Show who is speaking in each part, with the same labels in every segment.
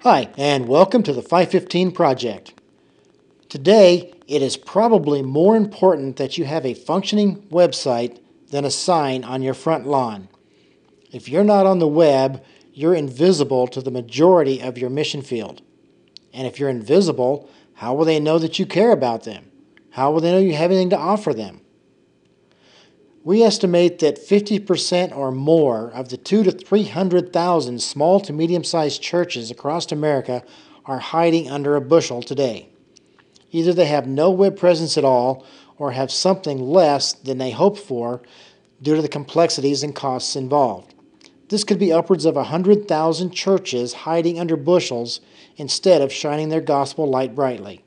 Speaker 1: Hi, and welcome to the 515 Project. Today, it is probably more important that you have a functioning website than a sign on your front lawn. If you're not on the web, you're invisible to the majority of your mission field. And if you're invisible, how will they know that you care about them? How will they know you have anything to offer them? We estimate that 50% or more of the 200,000 to 300,000 small to medium-sized churches across America are hiding under a bushel today. Either they have no web presence at all or have something less than they hoped for due to the complexities and costs involved. This could be upwards of 100,000 churches hiding under bushels instead of shining their gospel light brightly.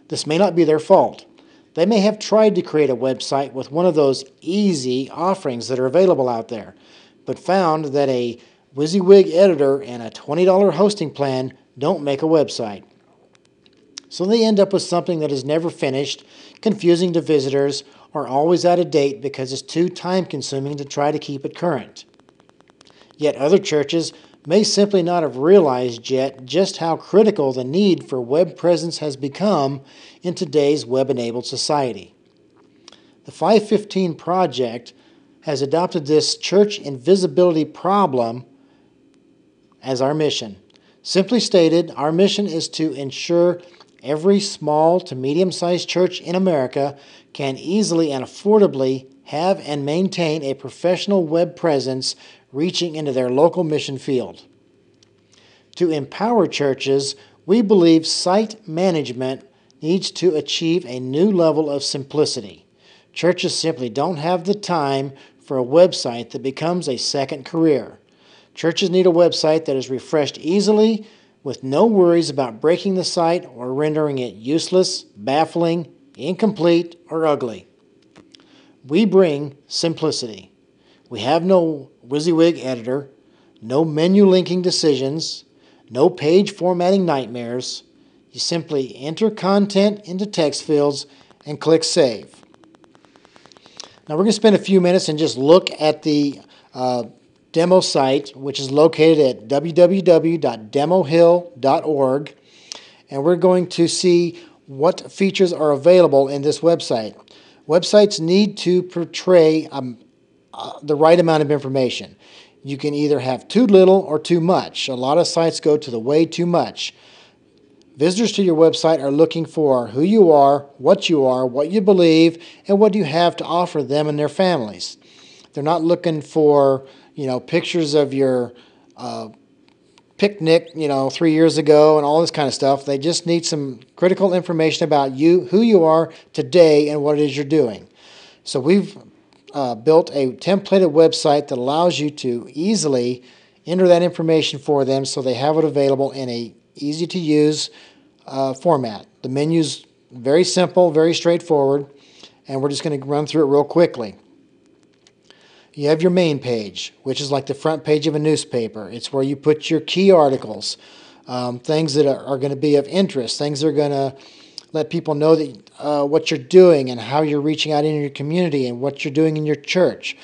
Speaker 1: This may not be their fault. They may have tried to create a website with one of those easy offerings that are available out there, but found that a WYSIWYG editor and a $20 hosting plan don't make a website. So they end up with something that is never finished, confusing to visitors, or always out of date because it's too time-consuming to try to keep it current. Yet other churches may simply not have realized yet just how critical the need for web presence has become in today's web-enabled society. The 515 Project has adopted this church invisibility problem as our mission. Simply stated, our mission is to ensure every small to medium-sized church in America can easily and affordably have and maintain a professional web presence reaching into their local mission field. To empower churches, we believe site management needs to achieve a new level of simplicity. Churches simply don't have the time for a website that becomes a second career. Churches need a website that is refreshed easily with no worries about breaking the site or rendering it useless, baffling, incomplete, or ugly. We bring simplicity. We have no WYSIWYG editor, no menu linking decisions, no page formatting nightmares. You simply enter content into text fields and click Save. Now we're going to spend a few minutes and just look at the demo site, which is located at www.demohill.org, and we're going to see what features are available in this website. Websites need to portray the right amount of information. You can either have too little or too much. A lot of sites go to the way too much. Visitors to your website are looking for who you are, what you believe, and what you have to offer them and their families. They're not looking for, pictures of your picnic, 3 years ago and all this kind of stuff. They just need some critical information about you, who you are today, and what it is you're doing. So we've built a templated website that allows you to easily enter that information for them so they have it available in a easy-to-use format. The menu's very simple, very straightforward, and we're just going to run through it real quickly. You have your main page, which is like the front page of a newspaper. It's where you put your key articles, things that are going to be of interest, things that are going to let people know that what you're doing and how you're reaching out in your community and what you're doing in your church,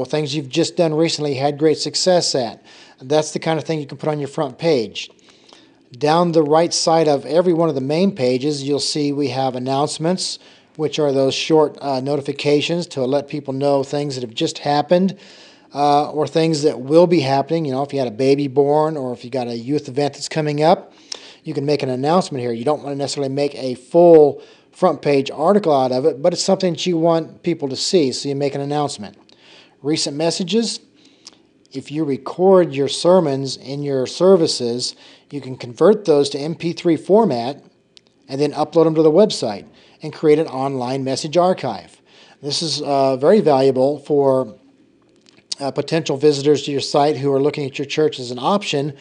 Speaker 1: things you've just done recently, had great success at. That's the kind of thing you can put on your front page. Down the right side of every one of the main pages, you'll see we have announcements, which are those short notifications to let people know things that have just happened or things that will be happening. If you had a baby born or if you got a youth event that's coming up, you can make an announcement here. You don't want to necessarily make a full front page article out of it, but it's something that you want people to see, so you make an announcement. Recent messages. If you record your sermons in your services, you can convert those to MP3 format and then upload them to the website and create an online message archive. This is very valuable for potential visitors to your site who are looking at your church as an option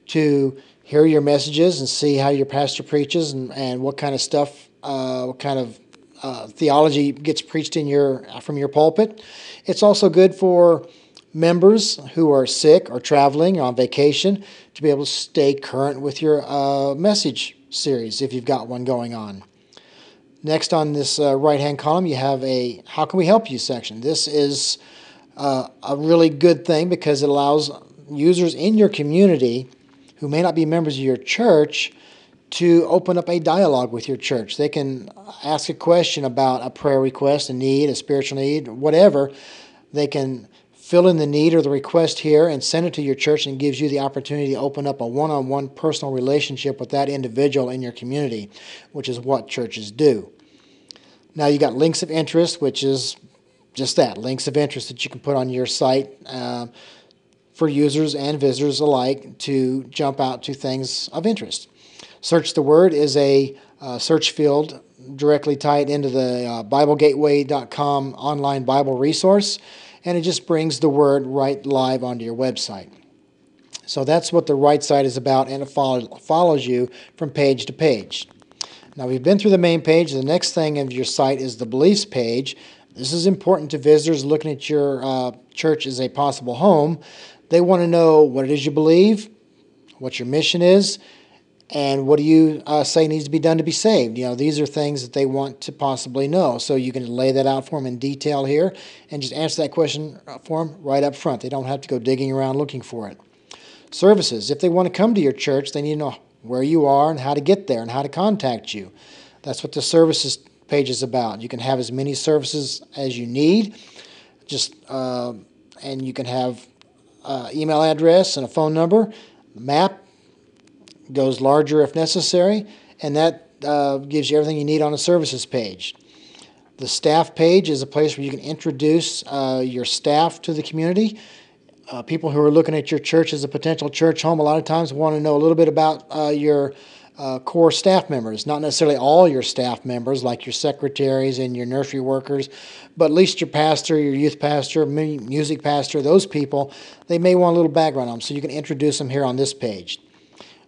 Speaker 1: to hear your messages and see how your pastor preaches and what kind of stuff, what kind of theology gets preached from your pulpit. It's also good for members who are sick or traveling or on vacation to be able to stay current with your message series if you've got one going on. Next on this right-hand column, you have a How Can We Help You section. This is a really good thing because it allows users in your community who may not be members of your church to open up a dialogue with your church. They can ask a question about a prayer request, a need, a spiritual need, whatever. They can fill in the need or the request here and send it to your church, and it gives you the opportunity to open up a one-on-one personal relationship with that individual in your community, which is what churches do. Now you got links of interest, which is just that, links of interest that you can put on your site for users and visitors alike to jump out to things of interest. Search the Word is a search field directly tied into the BibleGateway.com online Bible resource, and it just brings the Word right live onto your website. So that's what the right side is about, and it follows you from page to page. Now we've been through the main page. The next thing of your site is the beliefs page. This is important to visitors looking at your church as a possible home. They want to know what it is you believe, what your mission is, and what do you say needs to be done to be saved. You know, these are things that they want to possibly know. So you can lay that out for them in detail here and just answer that question for them right up front. They don't have to go digging around looking for it. Services. If they want to come to your church, they need to know where you are and how to get there and how to contact you. That's what the services page is about. You can have as many services as you need, and you can have email address and a phone number. The map goes larger if necessary, and that gives you everything you need on a services page. The staff page is a place where you can introduce your staff to the community. People who are looking at your church as a potential church home a lot of times want to know a little bit about your core staff members. Not necessarily all your staff members, like your secretaries and your nursery workers, but at least your pastor, your youth pastor, music pastor, those people, they may want a little background on them, so you can introduce them here on this page.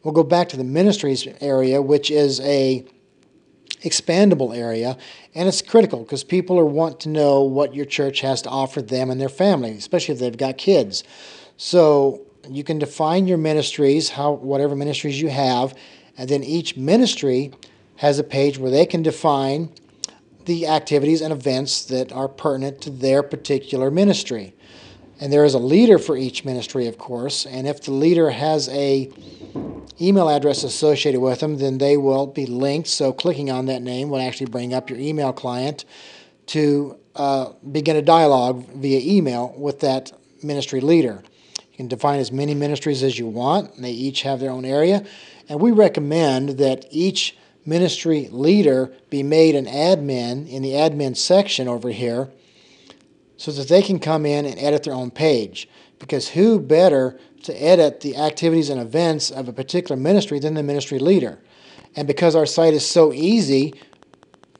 Speaker 1: We'll go back to the ministries area, which is a expandable area, and it's critical because people want to know what your church has to offer them and their family, especially if they've got kids. So you can define your ministries, whatever ministries you have, and then each ministry has a page where they can define the activities and events that are pertinent to their particular ministry. And there is a leader for each ministry, of course, and if the leader has a email address associated with them, then they will be linked. So clicking on that name will actually bring up your email client to begin a dialogue via email with that ministry leader. You can define as many ministries as you want. They each have their own area. And we recommend that each ministry leader be made an admin in the admin section over here so that they can come in and edit their own page. Because who better to edit the activities and events of a particular ministry than the ministry leader? And because our site is so easy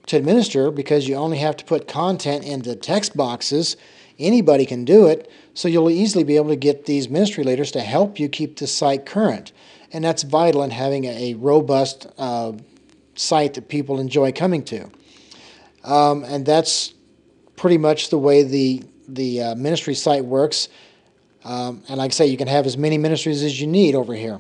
Speaker 1: to administer, because you only have to put content into text boxes, anybody can do it, so you'll easily be able to get these ministry leaders to help you keep the site current. And that's vital in having a robust site that people enjoy coming to. And that's pretty much the way the ministry site works. And like I say, you can have as many ministries as you need over here.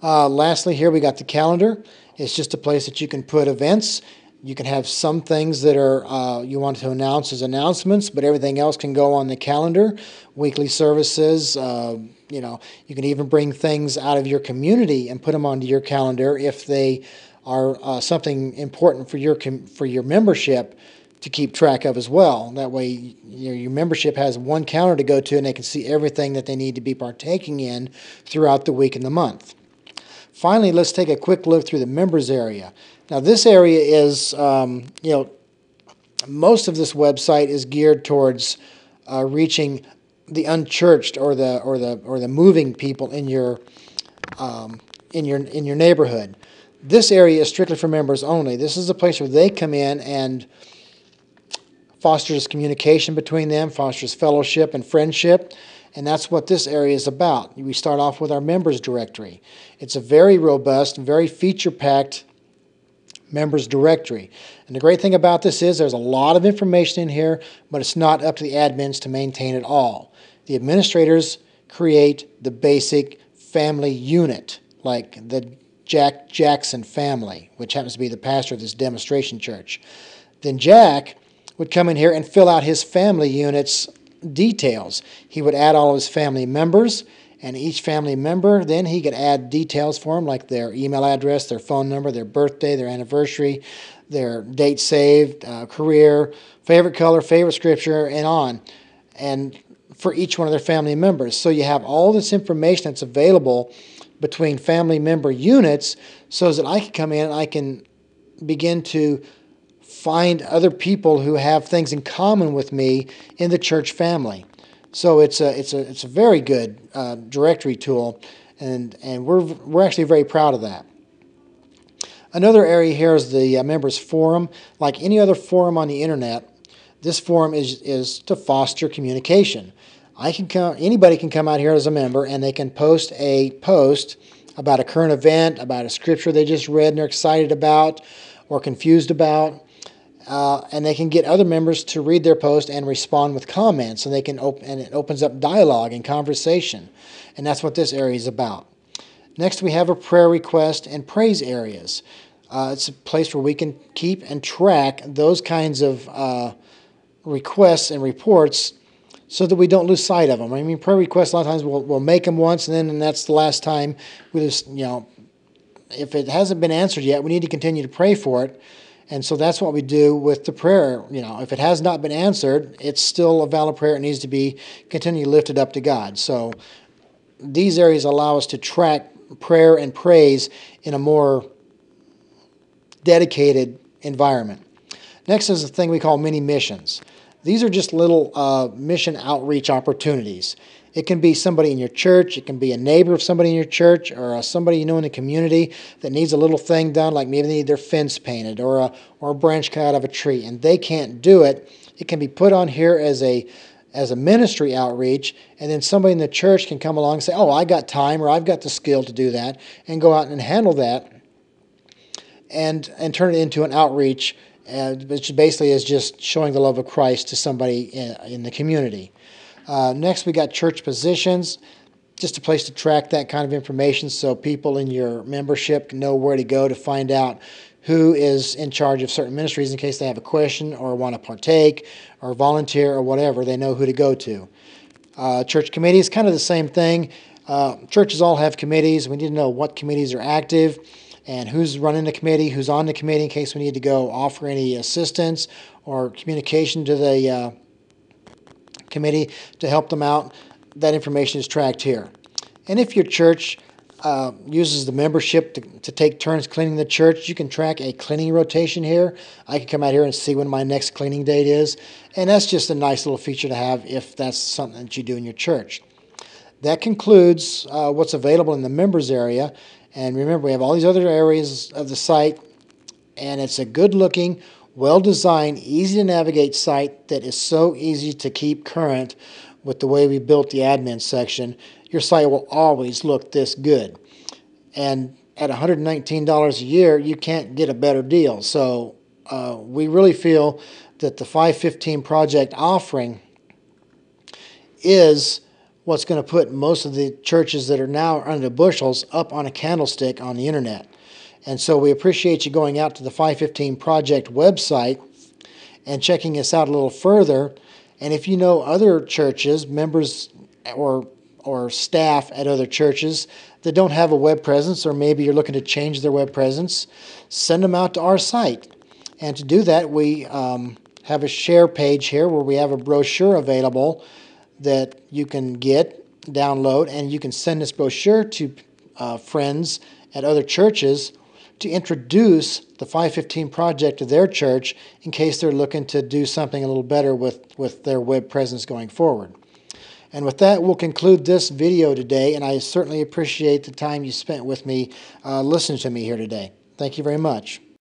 Speaker 1: Lastly, here we got the calendar. It's just a place that you can put events. You can have some things that are you want to announce as announcements, but everything else can go on the calendar. Weekly services. You can even bring things out of your community and put them onto your calendar if they are something important for your membership to keep track of as well. That way, your membership has one calendar to go to, and they can see everything that they need to be partaking in throughout the week and the month. Finally, let's take a quick look through the members area. Now, this area is, most of this website is geared towards reaching the unchurched or the moving people in your neighborhood. This area is strictly for members only. This is a place where they come in and fosters communication between them, fosters fellowship and friendship, and that's what this area is about. We start off with our members directory. It's a very robust, very feature-packed members directory. And the great thing about this is there's a lot of information in here, but it's not up to the admins to maintain it all. The administrators create the basic family unit, like the Jack Jackson family, which happens to be the pastor of this demonstration church. Then Jack would come in here and fill out his family unit's details. He would add all of his family members, And each family member, then he could add details for them, like their email address, their phone number, their birthday, their anniversary, their date saved, career, favorite color, favorite scripture, and on. And for each one of their family members. So you have all this information that's available between family member units, so that I can come in and I can begin to find other people who have things in common with me in the church family. So it's a very good directory tool, and we're actually very proud of that. Another area here is the members forum. Like any other forum on the internet, this forum is to foster communication. Anybody can come out here as a member, and they can post a post about a current event, about a scripture they just read and they're excited about or confused about, and they can get other members to read their post and respond with comments, and and it opens up dialogue and conversation, and that's what this area is about. Next, we have a prayer request and praise areas. It's a place where we can keep and track those kinds of requests and reports, so that we don't lose sight of them. I mean, prayer requests, a lot of times we'll make them once, and that's the last time. We just, if it hasn't been answered yet, we need to continue to pray for it. And so that's what we do with the prayer. If it has not been answered, it's still a valid prayer. It needs to be continually lifted up to God. So these areas allow us to track prayer and praise in a more dedicated environment. Next is a thing we call mini missions. These are just little mission outreach opportunities. It can be somebody in your church, it can be a neighbor of somebody in your church, or somebody you know in the community that needs a little thing done, like maybe they need their fence painted or a branch cut out of a tree, and they can't do it. It can be put on here as a ministry outreach, and then somebody in the church can come along and say, oh, I got time, or I've got the skill to do that, and go out and handle that and turn it into an outreach, which basically is just showing the love of Christ to somebody in the community. Next, we got church positions, just a place to track that kind of information so people in your membership know where to go to find out who is in charge of certain ministries in case they have a question or want to partake or volunteer or whatever. They know who to go to. Church committees, kind of the same thing. Churches all have committees. We need to know what committees are active and who's running the committee, who's on the committee in case we need to go offer any assistance or communication to the committee to help them out. That information is tracked here. And if your church uses the membership to take turns cleaning the church, you can track a cleaning rotation here. I can come out here and see when my next cleaning date is, and that's just a nice little feature to have if that's something that you do in your church. That concludes what's available in the members area. And remember, we have all these other areas of the site, and it's a good-looking, well-designed, easy-to-navigate site that is so easy to keep current with the way we built the admin section. Your site will always look this good. And at $119 a year, you can't get a better deal. So we really feel that the 515 project offering is what's going to put most of the churches that are now under bushels up on a candlestick on the internet. And so we appreciate you going out to the 515 Project website and checking us out a little further. And if you know other churches, members or staff at other churches that don't have a web presence, or maybe you're looking to change their web presence, send them out to our site. And to do that, we have a share page here where we have a brochure available that you can download, and you can send this brochure to friends at other churches to introduce the 515 Project to their church in case they're looking to do something a little better with their web presence going forward. And with that, we'll conclude this video today, and I certainly appreciate the time you spent with me listening to me here today. Thank you very much.